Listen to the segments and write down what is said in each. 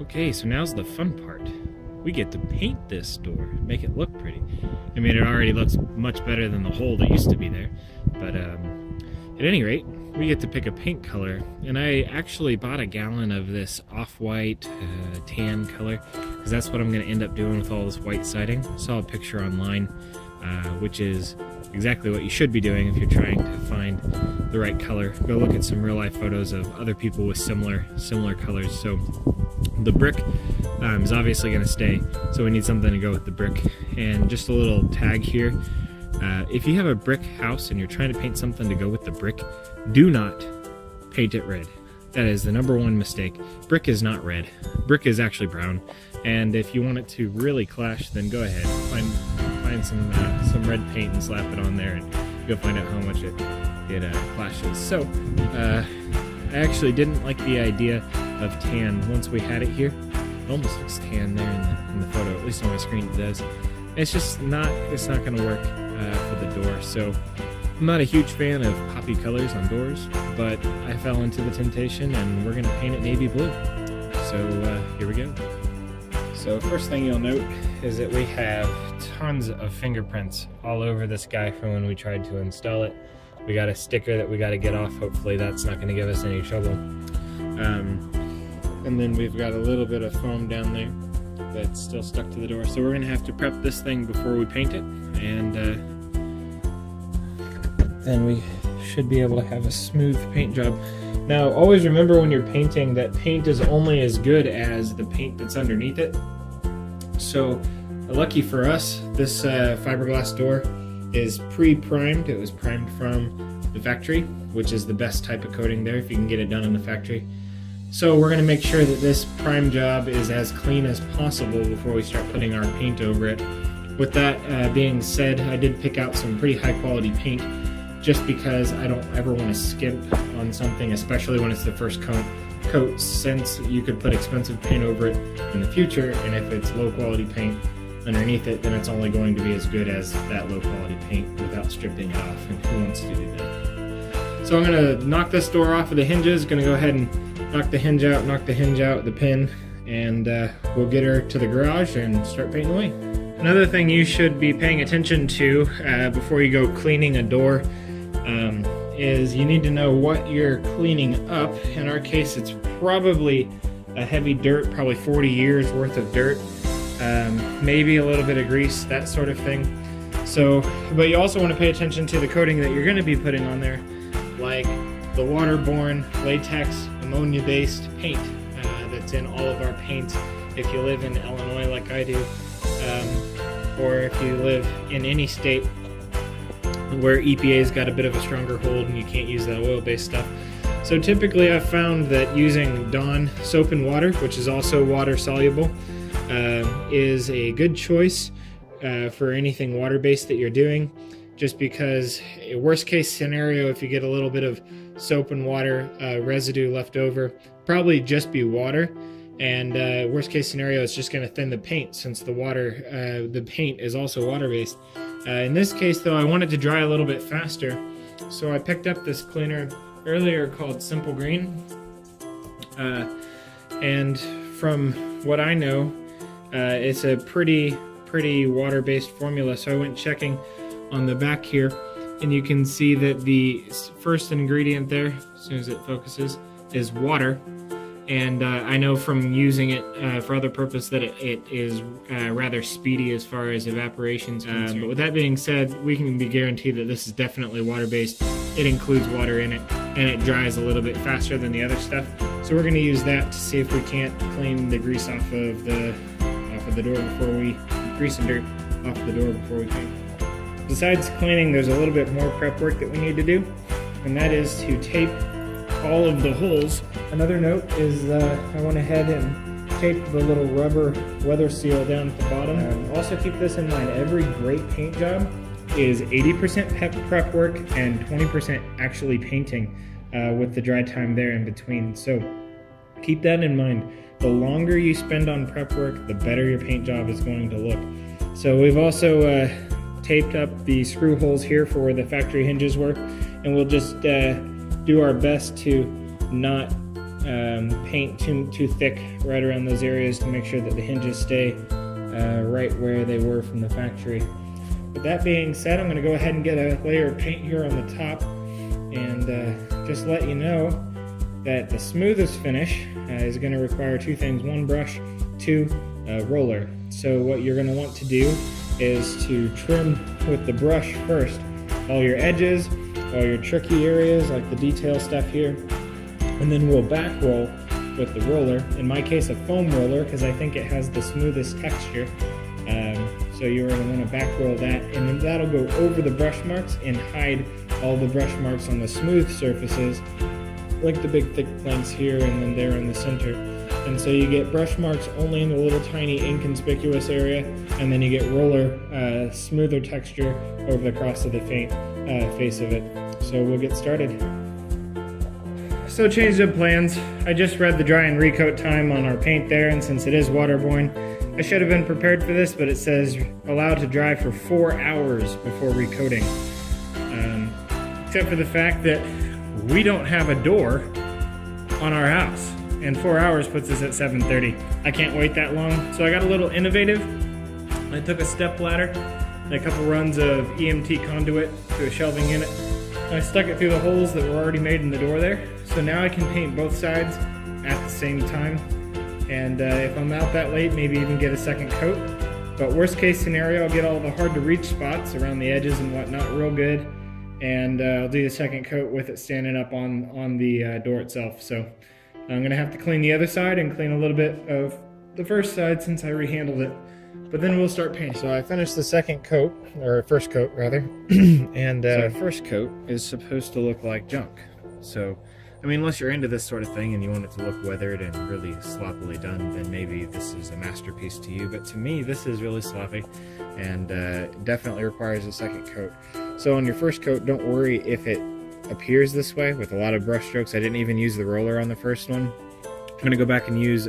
Okay, so now's the fun part. We get to paint this door, make it look pretty. I mean, it already looks much better than the hole that used to be there. But at any rate, we get to pick a paint color. And I actually bought a gallon of this off-white tan color, because that's what I'm going to end up doing with all this white siding. I saw a picture online, which is exactly what you should be doing if you're trying to find the right color. Go look at some real-life photos of other people with similar colors. So the brick is obviously going to stay, so we need something to go with the brick. And just a little tag here, if you have a brick house and you're trying to paint something to go with the brick, do not paint it red. That is the #1 mistake. Brick is not red. Brick is actually brown, and if you want it to really clash, then go ahead, find some red paint and slap it on there, and you'll find out how much it clashes. So I actually didn't like the idea of tan once we had it here. It almost looks tan there in the photo, at least on my screen it does. It's just not going to work for the door. So I'm not a huge fan of poppy colors on doors, but I fell into the temptation and we're going to paint it navy blue. So here we go. So first thing you'll note is that we have tons of fingerprints all over this guy from when we tried to install it. We got a sticker that we got to get off. Hopefully that's not going to give us any trouble. And then we've got a little bit of foam down there that's still stuck to the door. So we're going to have to prep this thing before we paint it, and then we should be able to have a smooth paint job. Now always remember when you're painting that paint is only as good as the paint that's underneath it. So lucky for us, this fiberglass door is pre-primed. It was primed from the factory, which is the best type of coating there if you can get it done in the factory. So we're going to make sure that this prime job is as clean as possible before we start putting our paint over it. With that being said, I did pick out some pretty high quality paint just because I don't ever want to skimp on something, especially when it's the first coat, since you could put expensive paint over it in the future, and if it's low quality paint underneath it, then it's only going to be as good as that low quality paint without stripping it off, and who wants to do that? So I'm going to knock this door off of the hinges, going to go ahead and knock the hinge out, the pin, and we'll get her to the garage and start painting away. Another thing you should be paying attention to before you go cleaning a door is you need to know what you're cleaning up. In our case, it's probably a heavy dirt, probably 40 years worth of dirt, maybe a little bit of grease, that sort of thing. So, but you also want to pay attention to the coating that you're going to be putting on there, like the waterborne latex ammonia-based paint that's in all of our paints if you live in Illinois like I do, or if you live in any state where EPA's got a bit of a stronger hold and you can't use that oil-based stuff. So typically I've found that using Dawn soap and water, which is also water soluble, is a good choice for anything water-based that you're doing, just because worst case scenario, if you get a little bit of soap and water residue left over, probably just be water, and worst case scenario, it's just going to thin the paint, since the paint is also water-based. In this case though, I wanted to dry a little bit faster, so I picked up this cleaner earlier called Simple Green, and from what I know, it's a pretty water-based formula. So I went checking on the back here, and you can see that the first ingredient there, as soon as it focuses, is water. And I know from using it for other purpose that it is rather speedy as far as evaporation's concerned. But with that being said, we can be guaranteed that this is definitely water-based. It includes water in it, and it dries a little bit faster than the other stuff. So we're going to use that to see if we can't clean the grease off of the door before we grease and dirt off the door before we paint. Besides cleaning, there's a little bit more prep work that we need to do, and that is to tape all of the holes. Another note is I went ahead and taped the little rubber weather seal down at the bottom. Also keep this in mind, every great paint job is 80% prep work and 20% actually painting with the dry time there in between. So keep that in mind. The longer you spend on prep work, the better your paint job is going to look. So we've also taped up the screw holes here for where the factory hinges were, and we'll just do our best to not paint too thick right around those areas to make sure that the hinges stay right where they were from the factory. With that being said, I'm going to go ahead and get a layer of paint here on the top, and just let you know that the smoothest finish is going to require two things: one, brush; two, roller. So what you're going to want to do is to trim with the brush first all your edges, all your tricky areas like the detail stuff here, and then we'll back roll with the roller. In my case, a foam roller, because I think it has the smoothest texture. So you're going to want to back roll that, and then that'll go over the brush marks and hide all the brush marks on the smooth surfaces, like the big thick planks here and then there in the center. And so you get brush marks only in the little tiny inconspicuous area, and then you get roller smoother texture over the cross of the face of it. So we'll get started. So changed up plans. I just read the dry and recoat time on our paint there, and since it is waterborne, I should have been prepared for this, but it says allowed to dry for 4 hours before recoating. Except for the fact that we don't have a door on our house, and 4 hours puts us at 7:30. I can't wait that long, so I got a little innovative. I took a step ladder and a couple runs of EMT conduit to a shelving unit. I stuck it through the holes that were already made in the door there, so now I can paint both sides at the same time. And if I'm out that late, maybe even get a second coat. But worst case scenario, I'll get all the hard to reach spots around the edges and whatnot real good, and I'll do the second coat with it standing up on the door itself. So I'm going to have to clean the other side and clean a little bit of the first side since I rehandled it. But then we'll start painting. So I finished the second coat, or first coat rather, and first coat is supposed to look like junk. So, I mean, unless you're into this sort of thing and you want it to look weathered and really sloppily done, then maybe this is a masterpiece to you. But to me, this is really sloppy, and definitely requires a second coat. So on your first coat, don't worry if it appears this way with a lot of brush strokes. I didn't even use the roller on the first one. I'm going to go back and use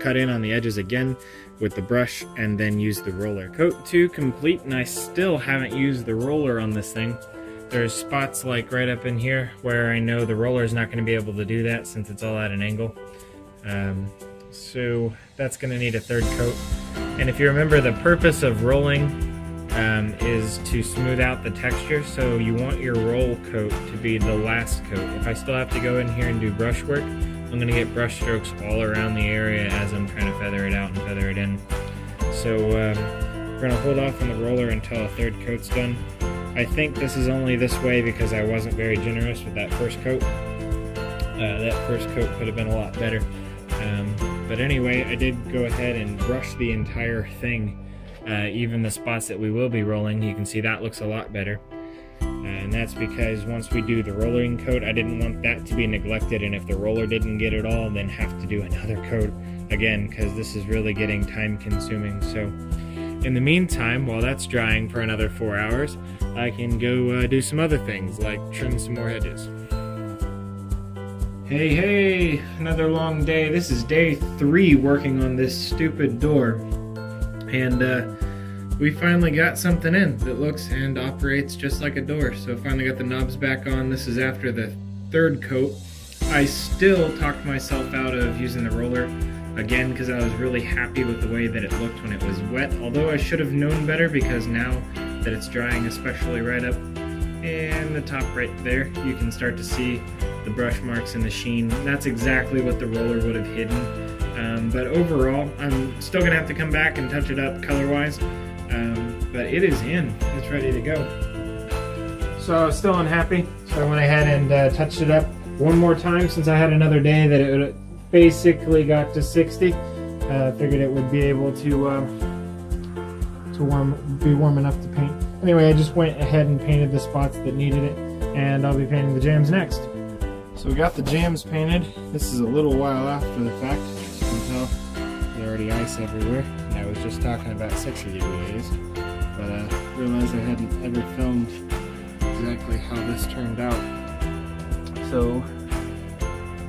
cut in on the edges again with the brush, and then use the roller. Coat 2 complete, and I still haven't used the roller on this thing. There's spots like right up in here where I know the roller is not going to be able to do that since it's all at an angle. So that's going to need a third coat. And if you remember, the purpose of rolling is to smooth out the texture, so you want your roll coat to be the last coat. If I still have to go in here and do brush work, I'm going to get brush strokes all around the area as I'm trying to feather it out and feather it in. So we're going to hold off on the roller until a third coat's done. I think this is only this way because I wasn't very generous with that first coat. That first coat could have been a lot better. But anyway, I did go ahead and brush the entire thing. Even the spots that we will be rolling, you can see that looks a lot better. And that's because once we do the rolling coat, I didn't want that to be neglected, and if the roller didn't get it all, then have to do another coat again, because this is really getting time consuming. So in the meantime, while that's drying for another 4 hours, I can go do some other things like trim some more edges. Hey, another long day. This is day 3 working on this stupid door, and we finally got something in that looks and operates just like a door. So finally got the knobs back on. This is after the third coat. I still talked myself out of using the roller again because I was really happy with the way that it looked when it was wet, although I should have known better, because now that it's drying, especially right up in the top right there, you can start to see the brush marks and the sheen. That's exactly what the roller would have hidden. But overall, I'm still gonna have to come back and touch it up color-wise. But it is in. It's ready to go. So I was still unhappy, so I went ahead and touched it up one more time since I had another day that it basically got to 60. Figured it would be able to be warm enough to paint. Anyway, I just went ahead and painted the spots that needed it, and I'll be painting the jams next. So we got the jams painted. This is a little while after the fact. As you can tell, there's already ice everywhere. And I was just talking about 60 degrees, but I realized I hadn't ever filmed exactly how this turned out. So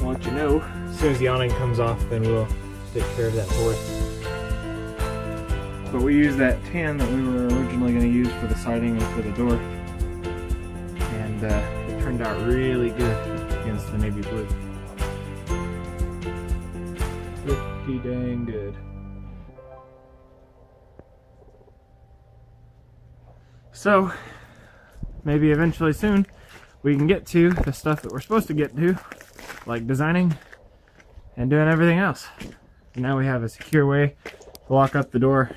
I'll let you know as soon as the awning comes off, then we'll take care of that board. But we used that tan that we were originally going to use for the siding and for the door, and it turned out really good against the navy blue. So maybe eventually soon we can get to the stuff that we're supposed to get to, like designing and doing everything else. And now we have a secure way to lock up the door